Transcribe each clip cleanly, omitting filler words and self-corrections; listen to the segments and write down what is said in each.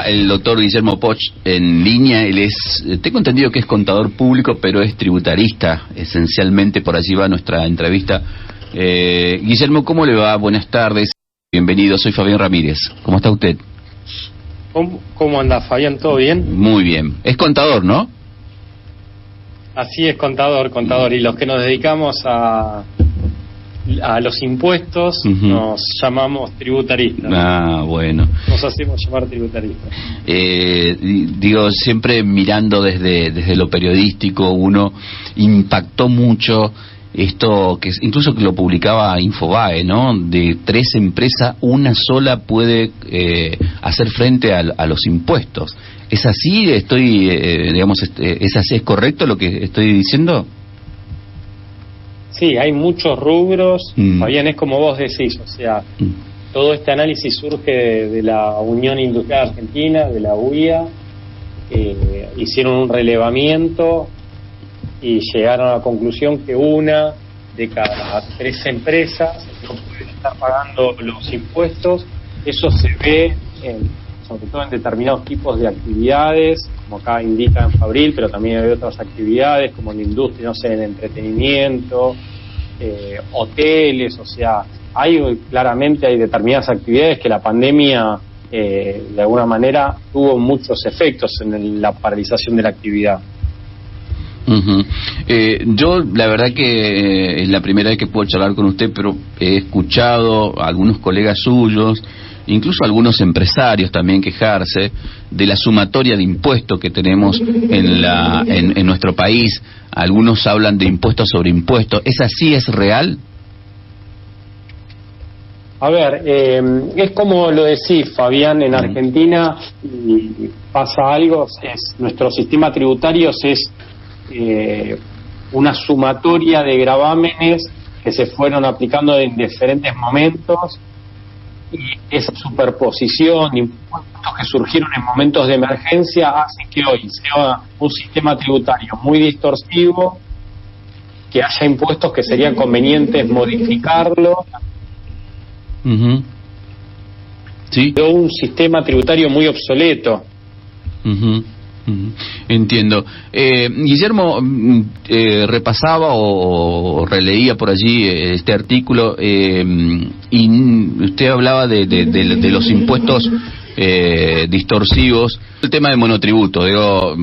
El doctor Guillermo Poch en línea. Él es, tengo entendido que es contador público, pero es tributarista, esencialmente. Por allí va nuestra entrevista. Guillermo, ¿cómo le va? Buenas tardes, bienvenido, soy Fabián Ramírez. ¿Cómo está usted? ¿Cómo anda, Fabián? ¿Todo bien? Muy bien. Es contador, ¿no? Así es, contador. Y los que nos dedicamos a los impuestos nos llamamos tributaristas. Ah, bueno. Nos hacemos llamar tributaristas. Digo, siempre mirando desde lo periodístico, uno impactó mucho esto, que incluso que lo publicaba Infobae, ¿no? De 3 empresas, una sola puede hacer frente a los impuestos. ¿Es así? ¿Es correcto lo que estoy diciendo? Sí, hay muchos rubros, Fabián, es como vos decís, o sea, todo este análisis surge de la Unión Industrial Argentina, de la UIA, hicieron un relevamiento y llegaron a la conclusión que una de cada 3 empresas no puede estar pagando los impuestos. Eso se ve sobre todo en determinados tipos de actividades, como acá indica en Fabril, pero también hay otras actividades como en la industria, no sé, en entretenimiento, hoteles, o sea, claramente hay determinadas actividades que la pandemia de alguna manera tuvo muchos efectos en la paralización de la actividad. Yo la verdad que es la primera vez que puedo charlar con usted, pero he escuchado a algunos colegas suyos, incluso algunos empresarios también, quejarse de la sumatoria de impuestos que tenemos en nuestro país. Algunos hablan de impuestos sobre impuestos. ¿Es así? ¿Es real? A ver, es como lo decís, Fabián, en Argentina pasa algo, nuestro sistema tributario es una sumatoria de gravámenes que se fueron aplicando en diferentes momentos, y esa superposición de impuestos que surgieron en momentos de emergencia hace que hoy sea un sistema tributario muy distorsivo, que haya impuestos que serían convenientes modificarlo. Sí. Un sistema tributario muy obsoleto. Entiendo. Guillermo, repasaba o releía por allí este artículo, y usted hablaba de los impuestos distorsivos. El tema del monotributo, digo,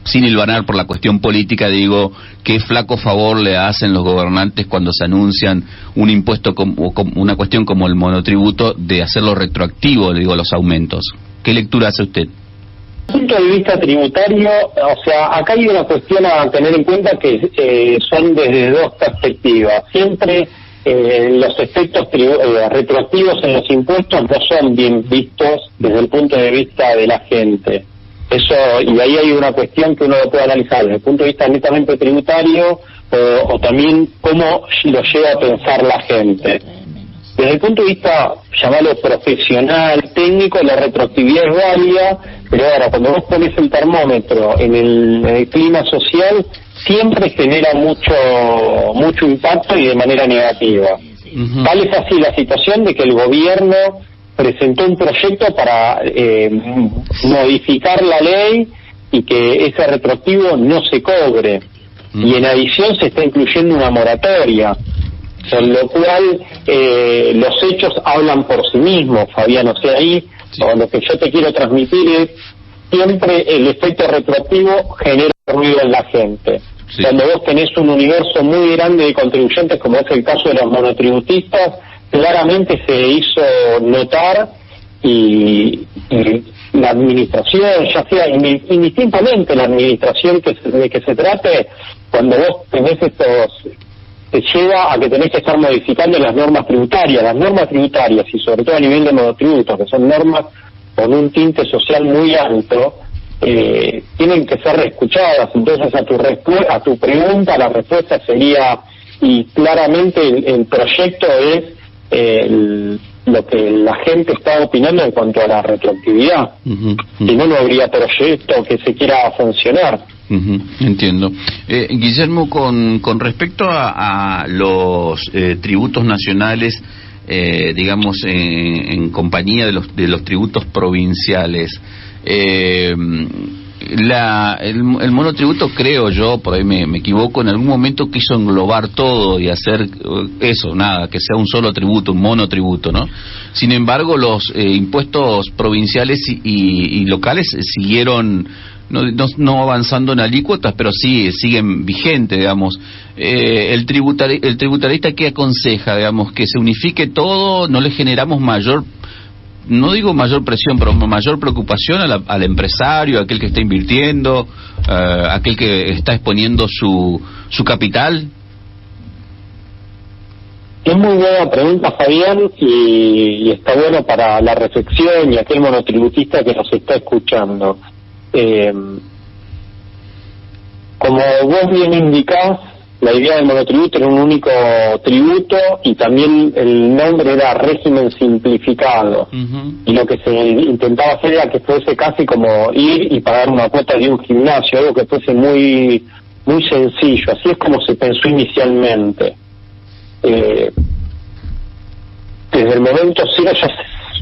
sin hilvanar por la cuestión política, digo, qué flaco favor le hacen los gobernantes cuando se anuncian un impuesto o una cuestión como el monotributo, de hacerlo retroactivo, digo, los aumentos. ¿Qué lectura hace usted? Desde el punto de vista tributario, o sea, acá hay una cuestión a tener en cuenta que son desde 2 perspectivas. Siempre los efectos retroactivos en los impuestos no son bien vistos desde el punto de vista de la gente. Eso, y ahí hay una cuestión que uno lo puede analizar desde el punto de vista netamente tributario, o también cómo lo lleva a pensar la gente. Desde el punto de vista, llamarlo profesional, técnico, la retroactividad es válida, pero ahora cuando vos pones el termómetro en el clima social, siempre genera mucho impacto y de manera negativa. Tal es así la situación de que el gobierno presentó un proyecto para modificar la ley y que ese retroactivo no se cobre. Y en adición se está incluyendo una moratoria. Con lo cual los hechos hablan por sí mismos, Fabián. O sea, ahí lo que yo te quiero transmitir es siempre el efecto retroactivo genera ruido en la gente. Sí. Cuando vos tenés un universo muy grande de contribuyentes, como es el caso de los monotributistas, claramente se hizo notar, y la administración, ya sea indistintamente la administración de que se trate, cuando vos tenés te lleva a que tenés que estar modificando las normas tributarias y sobre todo a nivel de monotributos, que son normas con un tinte social muy alto, tienen que ser escuchadas. Entonces a tu pregunta la respuesta sería, y claramente el proyecto es lo que la gente está opinando en cuanto a la retroactividad. Si no, no habría proyecto que se quiera funcionar. Entiendo. Guillermo, con respecto a los tributos nacionales, digamos, en compañía de los tributos provinciales. El monotributo, creo yo, por ahí me equivoco, en algún momento quiso englobar todo y hacer eso, nada, que sea un solo tributo, un monotributo, ¿no? Sin embargo, los impuestos provinciales y locales siguieron no avanzando en alícuotas, pero sí siguen vigentes, digamos. El tributarista, ¿qué aconseja? Digamos, que se unifique todo, no le generamos no digo mayor presión, pero mayor preocupación al empresario, a aquel que está invirtiendo, aquel que está exponiendo su capital. Es muy buena pregunta, Fabián, y está bueno para la reflexión y aquel monotributista que nos está escuchando. Como vos bien indicás, la idea del monotributo era un único tributo y también el nombre era régimen simplificado. Uh-huh. Y lo que se intentaba hacer era que fuese casi como ir y pagar una cuota de un gimnasio, algo que fuese muy muy sencillo. Así es como se pensó inicialmente. Desde el momento cero ya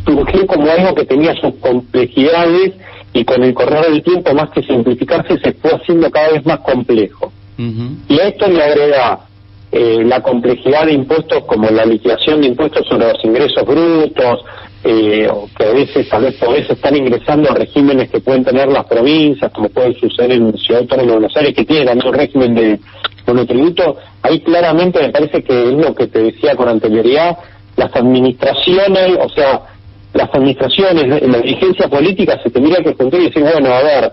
surgió como algo que tenía sus complejidades y con el correr del tiempo, más que simplificarse, se fue haciendo cada vez más complejo. Uh-huh. Y a esto le agrega la complejidad de impuestos, como la liquidación de impuestos sobre los ingresos brutos, o que a veces, tal vez por eso, están ingresando a regímenes que pueden tener las provincias, como puede suceder en Ciudad Autónoma de Buenos Aires, que tiene también un régimen de monotributo. Ahí claramente me parece que es lo que te decía con anterioridad, las administraciones, o sea, las administraciones, la dirigencia política se tendría que juntar y decir, bueno, a ver,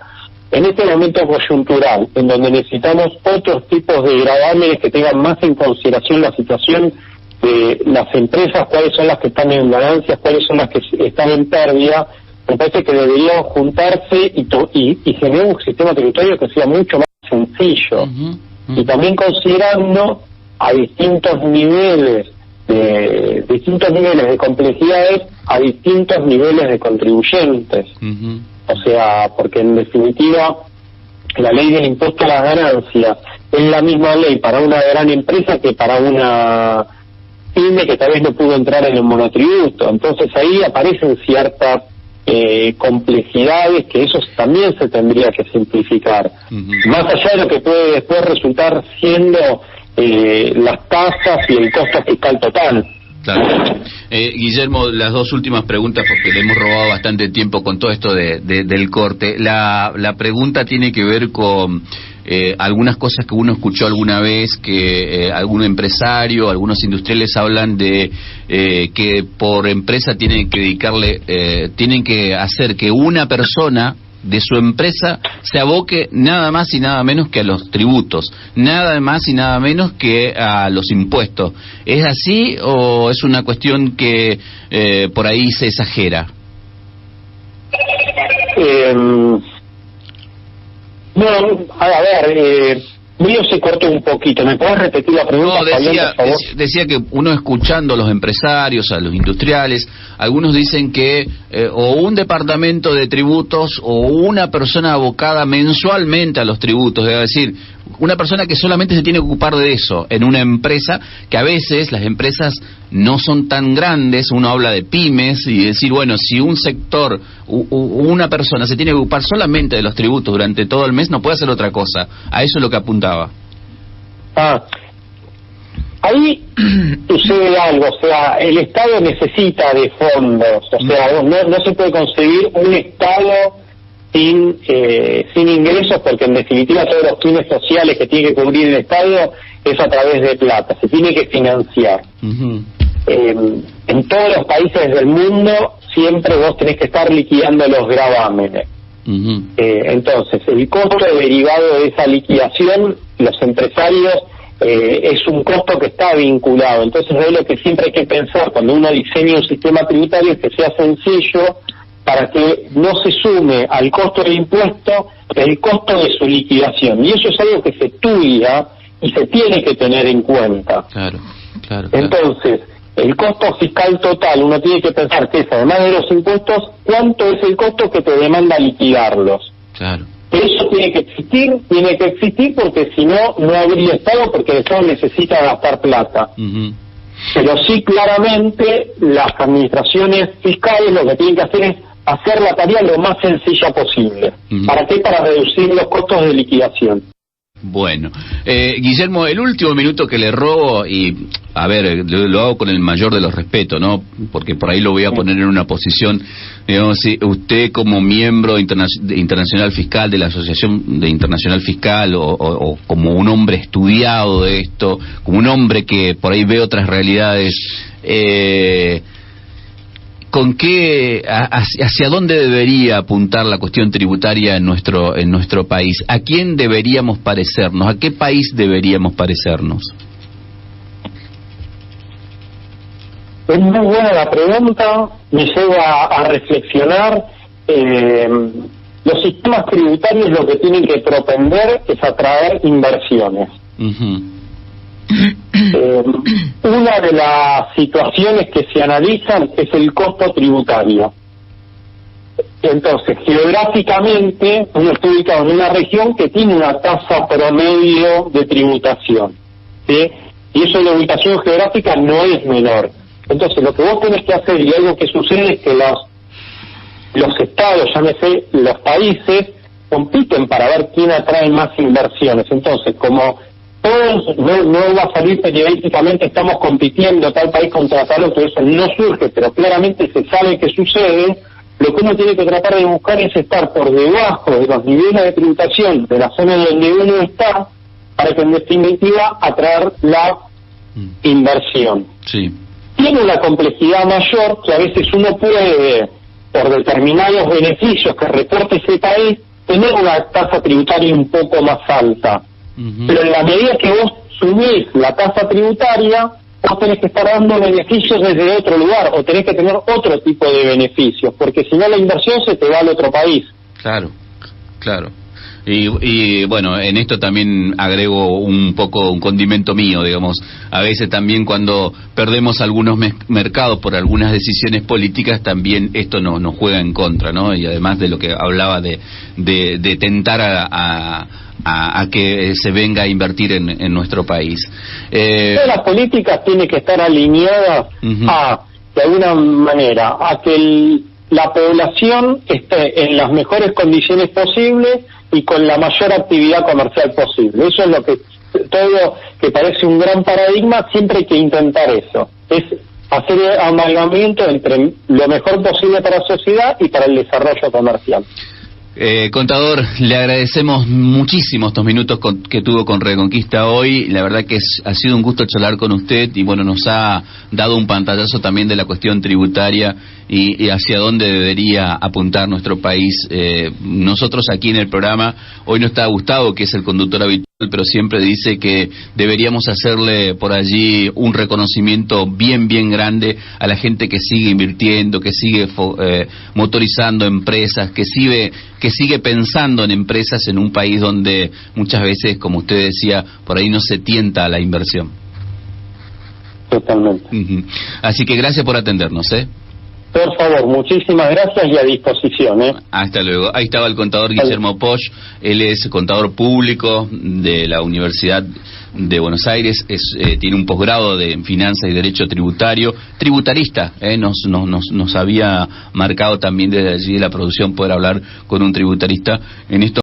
en este momento coyuntural, en donde necesitamos otros tipos de gravámenes que tengan más en consideración la situación de las empresas, cuáles son las que están en ganancias, cuáles son las que están en pérdida, me parece que deberíamos juntarse y generar un sistema tributario que sea mucho más sencillo. Uh-huh. Uh-huh. Y también considerando a distintos niveles de complejidades, a distintos niveles de contribuyentes. Uh-huh. O sea, porque en definitiva la ley del impuesto a las ganancias es la misma ley para una gran empresa que para una pyme que tal vez no pudo entrar en el monotributo. Entonces ahí aparecen ciertas complejidades que eso también se tendría que simplificar. Uh-huh. Más allá de lo que puede después resultar siendo las tasas y el costo fiscal total. Claro. Guillermo, las dos últimas preguntas, porque le hemos robado bastante tiempo con todo esto del corte. La pregunta tiene que ver con algunas cosas que uno escuchó alguna vez, que algún empresario, algunos industriales hablan de que por empresa tienen que hacer que una persona de su empresa se aboque nada más y nada menos que a los tributos, nada más y nada menos que a los impuestos. ¿Es así o es una cuestión que por ahí se exagera? No, a ver, mío se cortó un poquito. ¿Me puedes repetir la pregunta? No, decía que uno escuchando a los empresarios, a los industriales, algunos dicen que o un departamento de tributos o una persona abocada mensualmente a los tributos, es decir, una persona que solamente se tiene que ocupar de eso en una empresa, que a veces las empresas no son tan grandes, uno habla de pymes, y decir, bueno, si un sector, una persona se tiene que ocupar solamente de los tributos durante todo el mes, no puede hacer otra cosa. A eso es lo que apuntaba. Ahí sucede algo, o sea, el Estado necesita de fondos, o sea, no se puede conseguir un Estado sin ingresos, porque en definitiva todos los fines sociales que tiene que cubrir el Estado es a través de plata, se tiene que financiar. Uh-huh. En todos los países del mundo siempre vos tenés que estar liquidando los gravámenes. Uh-huh. Entonces el costo derivado de esa liquidación, los empresarios, es un costo que está vinculado. Entonces es lo que siempre hay que pensar cuando uno diseña un sistema tributario, es que sea sencillo, para que no se sume al costo del impuesto el costo de su liquidación. Y eso es algo que se estudia y se tiene que tener en cuenta. Claro. Entonces, el costo fiscal total, uno tiene que pensar que es, además de los impuestos, ¿cuánto es el costo que te demanda liquidarlos? Claro. Eso tiene que existir porque si no, no habría Estado, porque el Estado necesita gastar plata. Uh-huh. Pero sí, claramente, las administraciones fiscales lo que tienen que hacer es hacer la tarea lo más sencilla posible. ¿Para qué? Para reducir los costos de liquidación. Bueno, Guillermo, el último minuto que le robo, y a ver, lo hago con el mayor de los respetos, ¿no? Porque por ahí lo voy a poner en una posición, digamos, si usted como miembro internacional fiscal de la Asociación de Internacional Fiscal, o como un hombre estudiado de esto, como un hombre que por ahí ve otras realidades, ¿con qué, hacia dónde debería apuntar la cuestión tributaria en nuestro país? ¿A quién deberíamos parecernos? ¿A qué país deberíamos parecernos? Es muy buena la pregunta, me lleva a reflexionar. Los sistemas tributarios lo que tienen que propender es atraer inversiones. Una de las situaciones que se analizan es el costo tributario. Entonces, geográficamente, uno está ubicado en una región que tiene una tasa promedio de tributación, ¿sí? Y eso, la ubicación geográfica no es menor. Entonces, lo que vos tenés que hacer, y algo que sucede, es que los estados, llámese los países, compiten para ver quién atrae más inversiones. Entonces, como todos, no va a salir periodísticamente, estamos compitiendo tal país contra tal otro, eso no surge, pero claramente se sabe que sucede. Lo que uno tiene que tratar de buscar es estar por debajo de los niveles de tributación de la zona donde uno está, para que en definitiva atraer la inversión. Sí. Tiene una complejidad mayor que a veces uno puede, por determinados beneficios que reporte ese país, tener una tasa tributaria un poco más alta. Pero en la medida que vos subís la tasa tributaria, vos tenés que estar dando beneficios desde otro lugar, o tenés que tener otro tipo de beneficios, porque si no la inversión se te va al otro país. Claro, claro. Y bueno, en esto también agrego un poco un condimento mío, digamos. A veces también cuando perdemos algunos mercados por algunas decisiones políticas, también esto nos juega en contra, ¿no? Y además de lo que hablaba de tentar a que se venga a invertir en nuestro país. Todas las políticas tienen que estar alineadas de alguna manera, a que la población esté en las mejores condiciones posibles y con la mayor actividad comercial posible. Eso es lo que, todo que parece un gran paradigma, siempre hay que intentar eso. Es hacer amalgamiento entre lo mejor posible para la sociedad y para el desarrollo comercial. Contador, le agradecemos muchísimo estos minutos que tuvo con Reconquista hoy. La verdad que ha sido un gusto charlar con usted y bueno, nos ha dado un pantallazo también de la cuestión tributaria y hacia dónde debería apuntar nuestro país. Nosotros aquí en el programa, hoy no está Gustavo, que es el conductor habitual, pero siempre dice que deberíamos hacerle por allí un reconocimiento bien grande a la gente que sigue invirtiendo, que sigue motorizando empresas, que sigue pensando en empresas en un país donde muchas veces, como usted decía, por ahí no se tienta a la inversión. Totalmente. Así que gracias por atendernos, Por favor, muchísimas gracias y a disposición. Hasta luego. Ahí estaba el contador Guillermo Poch. Él es contador público de la Universidad de Buenos Aires, tiene un posgrado de Finanzas y Derecho Tributario, tributarista, nos había marcado también desde allí de la producción poder hablar con un tributarista en esto.